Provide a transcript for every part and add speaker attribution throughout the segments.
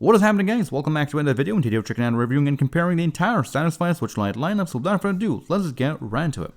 Speaker 1: What is happening, guys? Welcome back to another video, and today we're checking out, reviewing, and comparing the entire Satisfye Switch Lite lineup. So without further ado, let's just get right into it.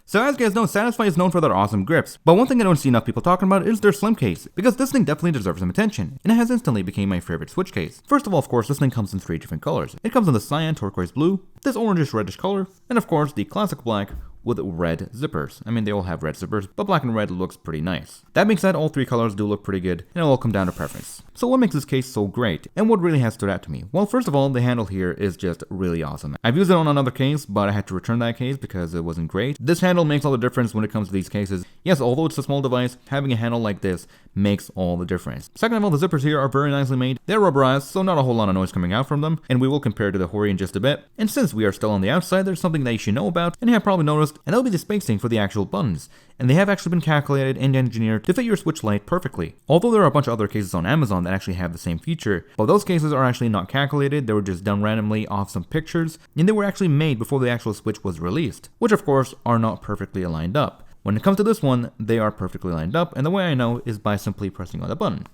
Speaker 1: So as you guys know, Satisfye is known for their awesome grips, but one thing I don't see enough people talking about is their slim case, because this thing definitely deserves some attention, and it has instantly become my favorite Switch case. First of all, of course, this thing comes in 3 different colors. It comes in the cyan, turquoise blue, this orangish reddish color, and of course the classic black with red zippers. I mean, they all have red zippers, but black and red looks pretty nice. That being said, all 3 colors do look pretty good, and it'll all come down to preference. So what makes this case so great, and what really has stood out to me? Well, first of all, the handle here is just really awesome. I've used it on another case, but I had to return that case because it wasn't great. This handle makes all the difference when it comes to these cases. Yes, although it's a small device, having a handle like this makes all the difference. Second of all, the zippers here are very nicely made. They're rubberized, so not a whole lot of noise coming out from them, and we will compare to the Hori in just a bit. And since we are still on the outside, there's something that you should know about, and you have probably noticed, and that'll be the spacing for the actual buttons. And they have actually been calculated and engineered to fit your Switch Lite perfectly. Although there are a bunch of other cases on Amazon that actually have the same feature, but those cases are actually not calculated. They were just done randomly off some pictures, and they were actually made before the actual Switch was released, which of course are not perfectly aligned up. When it comes to this one, they are perfectly lined up, and the way I know is by simply pressing on the button.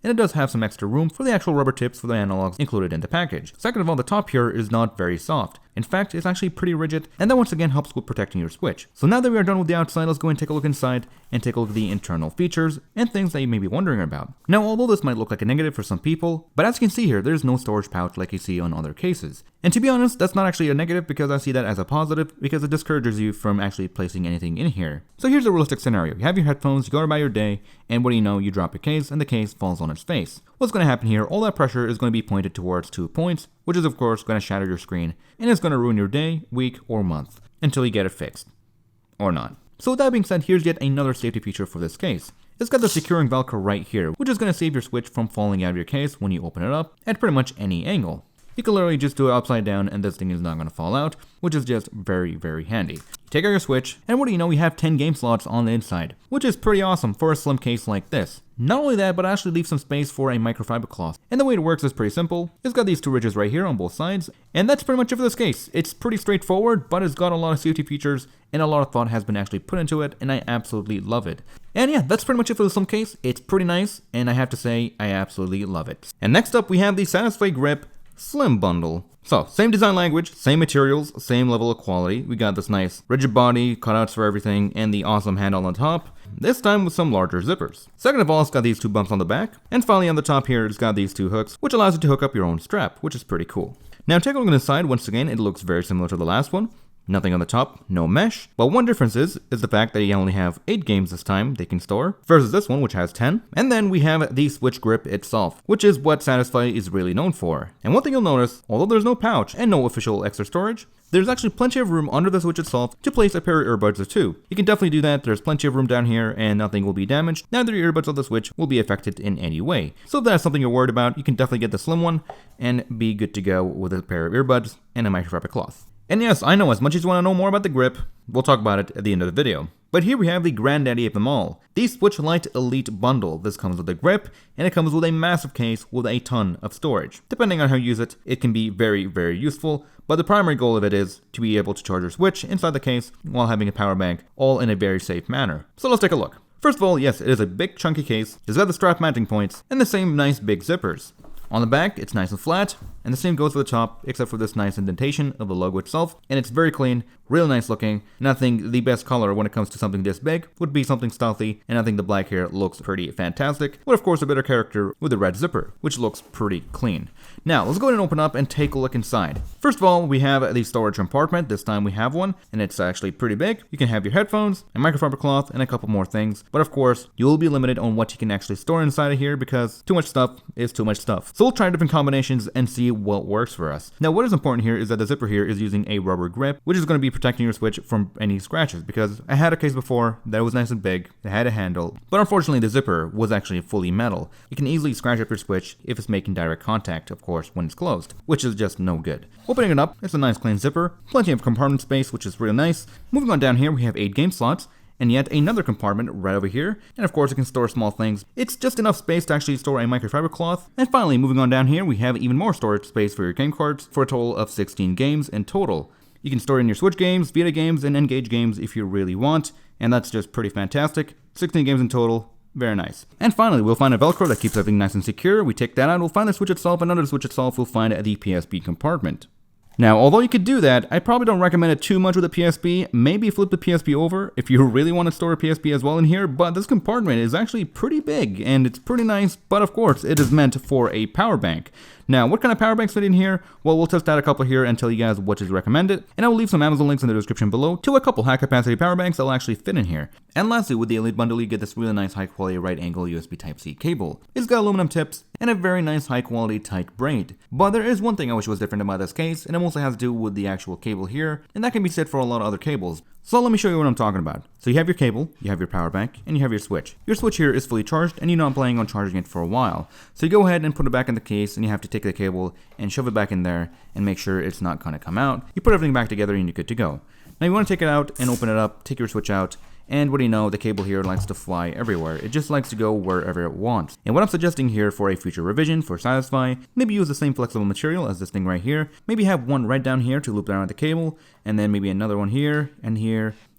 Speaker 1: And it does have some extra room for the actual rubber tips for the analogs included in the package. Second of all, the top here is not very soft. In fact, it's actually pretty rigid, and that once again helps with protecting your Switch. So now that we are done with the outside, let's go and take a look inside and take a look at the internal features and things that you may be wondering about. Now, although this might look like a negative for some people, but as you can see here, there's no storage pouch like you see on other cases. And to be honest, that's not actually a negative because I see that as a positive because it discourages you from actually placing anything in here. So here's a realistic scenario. You have your headphones, you go about your day, and what do you know, you drop your case and the case falls on its face. What's going to happen here, all that pressure is going to be pointed towards 2 points, which is of course going to shatter your screen, and it's going to ruin your day, week, or month, until you get it fixed. Or not. So with that being said, here's yet another safety feature for this case. It's got the securing Velcro right here, which is going to save your Switch from falling out of your case when you open it up at pretty much any angle. You can literally just do it upside down and this thing is not going to fall out, which is just very, very handy. Take out your Switch, and what do you know, we have 10 game slots on the inside, which is pretty awesome for a slim case like this. Not only that, but actually leave some space for a microfiber cloth. And the way it works is pretty simple. It's got these 2 ridges right here on both sides, and that's pretty much it for this case. It's pretty straightforward, but it's got a lot of safety features, and a lot of thought has been actually put into it, and I absolutely love it. And yeah, that's pretty much it for the slim case. It's pretty nice, and I have to say, I absolutely love it. And next up, we have the Satisfye Grip Slim Bundle. So, same design language, same materials, same level of quality. We got this nice rigid body, cutouts for everything, and the awesome handle on top, this time with some larger zippers. Second of all, it's got these 2 bumps on the back, and finally on the top here, it's got these 2 hooks, which allows you to hook up your own strap, which is pretty cool. Now take a look on the side. Once again, it looks very similar to the last one. Nothing on the top, no mesh, but one difference is the fact that you only have 8 games this time they can store, versus this one which has 10. And then we have the SwitchGrip itself, which is what Satisfye is really known for. And one thing you'll notice, although there's no pouch and no official extra storage, there's actually plenty of room under the Switch itself to place a pair of earbuds or 2. You can definitely do that. There's plenty of room down here and nothing will be damaged. Neither your earbuds or the Switch will be affected in any way. So if that's something you're worried about, you can definitely get the slim one and be good to go with a pair of earbuds and a microfiber cloth. And yes, I know, as much as you want to know more about the grip, we'll talk about it at the end of the video. But here we have the granddaddy of them all, the Switch Lite Elite Bundle. This comes with a grip, and it comes with a massive case with a ton of storage. Depending on how you use it, it can be very, very useful, but the primary goal of it is to be able to charge your Switch inside the case while having a power bank, all in a very safe manner. So let's take a look. First of all, yes, it is a big chunky case, it's got the strap mounting points, and the same nice big zippers. On the back, it's nice and flat, and the same goes for the top, except for this nice indentation of the logo itself, and it's very clean, really nice looking, and I think the best color when it comes to something this big would be something stealthy, and I think the black here looks pretty fantastic, but of course a better character with the red zipper, which looks pretty clean. Now, let's go ahead and open up and take a look inside. First of all, we have the storage compartment. This time we have one, and it's actually pretty big. You can have your headphones, a microfiber cloth, and a couple more things, but of course, you will be limited on what you can actually store inside of here because too much stuff is too much stuff. So we'll try different combinations and see what works for us. Now, what is important here is that the zipper here is using a rubber grip, which is going to be protecting your Switch from any scratches, because I had a case before that was nice and big, it had a handle, but unfortunately the zipper was actually fully metal. You can easily scratch up your Switch if it's making direct contact, of course, when it's closed, which is just no good. Opening it up, it's a nice clean zipper, plenty of compartment space, which is really nice. Moving on down here, we have 8 game slots, and yet another compartment right over here, and of course it can store small things. It's just enough space to actually store a microfiber cloth. And finally, moving on down here, we have even more storage space for your game cards, for a total of 16 games in total. You can store in your Switch games, Vita games, and N-Gage games if you really want, and that's just pretty fantastic. 16 games in total, Very nice. And finally, we'll find a Velcro that keeps everything nice and secure. We take that out, we'll find the switch itself, and under the switch itself, we'll find the PSP compartment. Now, although you could do that, I probably don't recommend it too much with a PSP. Maybe flip the PSP over if you really want to store a PSP as well in here, but this compartment is actually pretty big, and it's pretty nice, but of course, it is meant for a power bank. Now, what kind of power banks fit in here? Well, we'll test out a couple here and tell you guys which is recommended, and I will leave some Amazon links in the description below to a couple high-capacity power banks that will actually fit in here. And lastly, with the Elite bundle, you get this really nice high-quality right-angle USB Type-C cable. It's got aluminum tips and a very nice high-quality tight braid. But there is one thing I wish was different about this case, and it mostly has to do with the actual cable here, and that can be said for a lot of other cables. So let me show you what I'm talking about. So you have your cable, you have your power bank, and you have your switch. Your switch here is fully charged, and you're not planning on charging it for a while. So you go ahead and put it back in the case, and you have to take the cable and shove it back in there and make sure it's not gonna come out. You put everything back together and you're good to go. Now you wanna take it out and open it up, take your switch out, and what do you know, the cable here likes to fly everywhere. It just likes to go wherever it wants. And what I'm suggesting here for a future revision for Satisfye, maybe use the same flexible material as this thing right here. Maybe have one right down here to loop around the cable, and then maybe another one here, and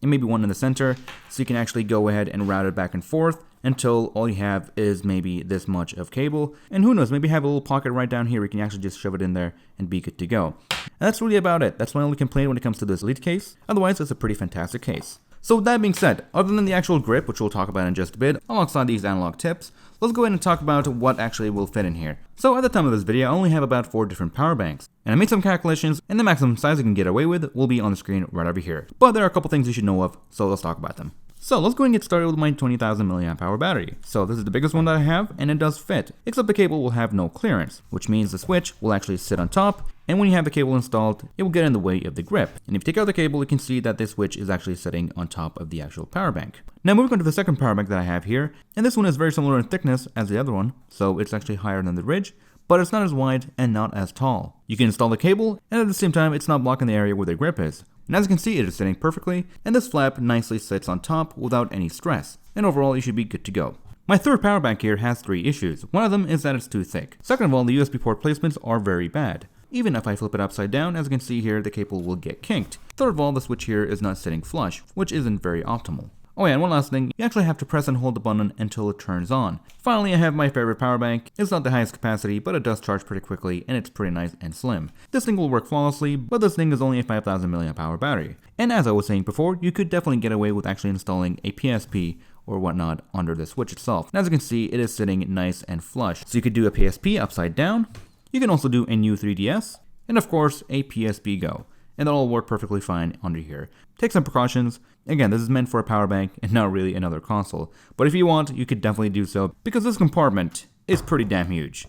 Speaker 1: maybe one in the center, so you can actually go ahead and route it back and forth until all you have is maybe this much of cable. And who knows, maybe have a little pocket right down here where you can actually just shove it in there and be good to go. And that's really about it. That's my only complaint when it comes to this Elite case. Otherwise, it's a pretty fantastic case. So with that being said, other than the actual grip, which we'll talk about in just a bit, alongside these analog tips, let's go ahead and talk about what actually will fit in here. So at the time of this video, I only have about 4 different power banks, and I made some calculations, and the maximum size I can get away with will be on the screen right over here. But there are a couple things you should know of, so let's talk about them. So let's go ahead and get started with my 20,000 mAh battery. So this is the biggest one that I have, and it does fit, except the cable will have no clearance, which means the switch will actually sit on top, and when you have the cable installed, it will get in the way of the grip. And if you take out the cable, you can see that this switch is actually sitting on top of the actual power bank. Now moving on to the second power bank that I have here, and this one is very similar in thickness as the other one, so it's actually higher than the ridge, but it's not as wide and not as tall. You can install the cable, and at the same time, it's not blocking the area where the grip is. And as you can see, it is sitting perfectly, and this flap nicely sits on top without any stress. And overall, you should be good to go. My third power bank here has 3 issues. One of them is that it's too thick. Second of all, the USB port placements are very bad. Even if I flip it upside down, as you can see here, the cable will get kinked. Third of all, the switch here is not sitting flush, which isn't very optimal. Oh yeah, and one last thing, you actually have to press and hold the button until it turns on. Finally, I have my favorite power bank. It's not the highest capacity, but it does charge pretty quickly, and it's pretty nice and slim. This thing will work flawlessly, but this thing is only a 5,000 mAh battery. And as I was saying before, you could definitely get away with actually installing a PSP or whatnot under the switch itself. And as you can see, it is sitting nice and flush. So you could do a PSP upside down, you can also do a new 3DS, and of course, a PSP Go. And that'll work perfectly fine under here. Take some precautions. Again, this is meant for a power bank and not really another console. But if you want, you could definitely do so because this compartment is pretty damn huge.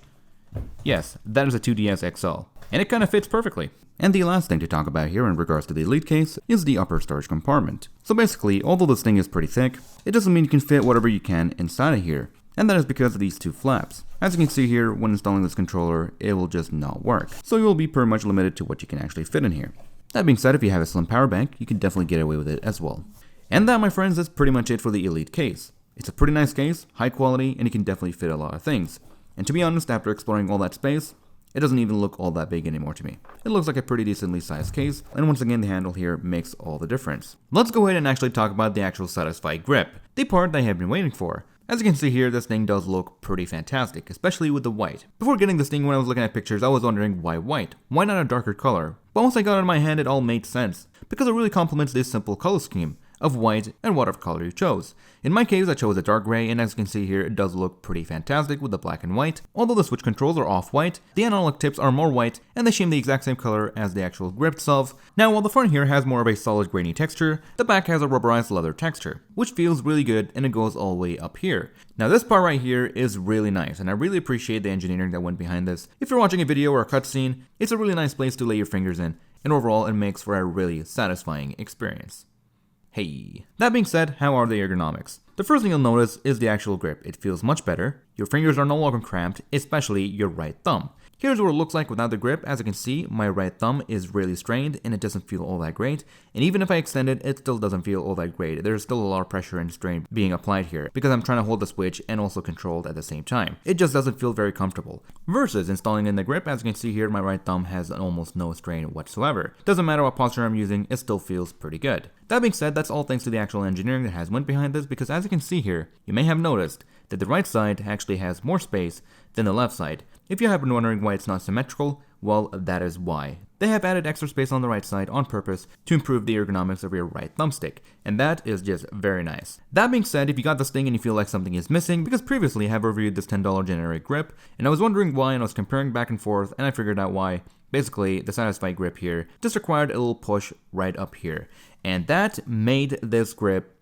Speaker 1: Yes, that is a 2DS XL, and it kind of fits perfectly. And the last thing to talk about here in regards to the Elite case is the upper storage compartment. So basically, although this thing is pretty thick, it doesn't mean you can fit whatever you can inside of here. And that is because of these 2 flaps. As you can see here, when installing this controller, it will just not work. So you will be pretty much limited to what you can actually fit in here. That being said, if you have a slim power bank, you can definitely get away with it as well. And that, my friends, is pretty much it for the Elite case. It's a pretty nice case, high quality, and it can definitely fit a lot of things. And to be honest, after exploring all that space, it doesn't even look all that big anymore to me. It looks like a pretty decently sized case, and once again, the handle here makes all the difference. Let's go ahead and actually talk about the actual Satisfye grip, the part that I have been waiting for. As you can see here, this thing does look pretty fantastic, especially with the white. Before getting this thing, when I was looking at pictures, I was wondering why white? Why not a darker color? But once I got it in my hand, it all made sense, because it really complements this simple color scheme of white and whatever color you chose. In my case, I chose a dark gray, and as you can see here, it does look pretty fantastic with the black and white. Although the switch controls are off-white, the analog tips are more white, and they shim the exact same color as the actual grip itself. Now, while the front here has more of a solid grainy texture, the back has a rubberized leather texture, which feels really good, and it goes all the way up here. Now, this part right here is really nice, and I really appreciate the engineering that went behind this. If you're watching a video or a cutscene, it's a really nice place to lay your fingers in, and overall, it makes for a really satisfying experience. Hey. That being said, how are the ergonomics? The first thing you'll notice is the actual grip. It feels much better. Your fingers are no longer cramped, especially your right thumb. Here's what it looks like without the grip. As you can see, my right thumb is really strained and it doesn't feel all that great. And even if I extend it, it still doesn't feel all that great. There's still a lot of pressure and strain being applied here because I'm trying to hold the switch and also control it at the same time. It just doesn't feel very comfortable. Versus installing in the grip, as you can see here, my right thumb has almost no strain whatsoever. Doesn't matter what posture I'm using, it still feels pretty good. That being said, that's all thanks to the actual engineering that has went behind this, because as you can see here, you may have noticed that the right side actually has more space than the left side. If you have been wondering why it's not symmetrical, well, that is why. They have added extra space on the right side on purpose to improve the ergonomics of your right thumbstick, and that is just very nice. That being said, if you got this thing and you feel like something is missing, because previously I have reviewed this $10 generic grip, and I was wondering why, and I was comparing back and forth, and I figured out why. Basically, the Satisfye grip here just required a little push right up here, and that made this grip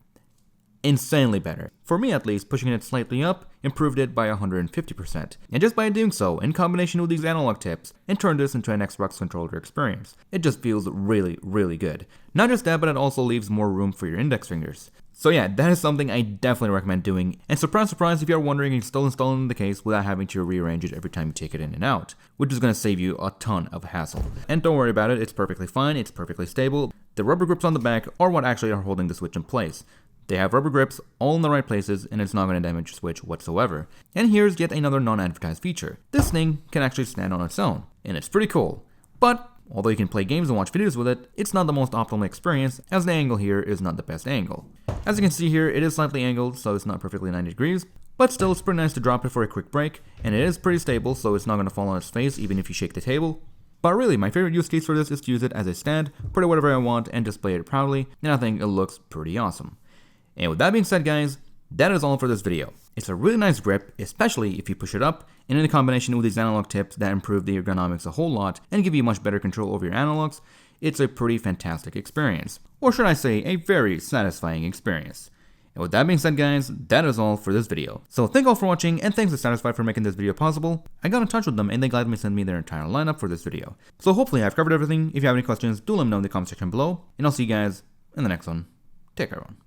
Speaker 1: insanely better. For me at least, pushing it slightly up improved it by 150%. And just by doing so, in combination with these analog tips, it turned this into an Xbox controller experience. It just feels really, really good. Not just that, but it also leaves more room for your index fingers. So yeah, that is something I definitely recommend doing. And surprise, surprise, if you're wondering, it's still installing the case without having to rearrange it every time you take it in and out, which is going to save you a ton of hassle. And don't worry about it, it's perfectly fine, it's perfectly stable. The rubber grips on the back are what actually are holding the Switch in place. They have rubber grips all in the right places, and it's not going to damage your Switch whatsoever. And here's yet another non-advertised feature. This thing can actually stand on its own, and it's pretty cool. But although you can play games and watch videos with it, it's not the most optimal experience, as the angle here is not the best angle. As you can see here, it is slightly angled, so it's not perfectly 90 degrees, but still it's pretty nice to drop it for a quick break, and it is pretty stable, so it's not going to fall on its face even if you shake the table. But really, my favorite use case for this is to use it as a stand, put it whatever I want, and display it proudly, and I think it looks pretty awesome. And with that being said, guys, that is all for this video. It's a really nice grip, especially if you push it up, and in combination with these analog tips that improve the ergonomics a whole lot and give you much better control over your analogs, it's a pretty fantastic experience. Or should I say, a very satisfying experience. And with that being said, guys, that is all for this video. So thank you all for watching, and thanks to Satisfye for making this video possible. I got in touch with them and they gladly sent me their entire lineup for this video. So hopefully I've covered everything. If you have any questions, do let me know in the comment section below, and I'll see you guys in the next one. Take care, everyone.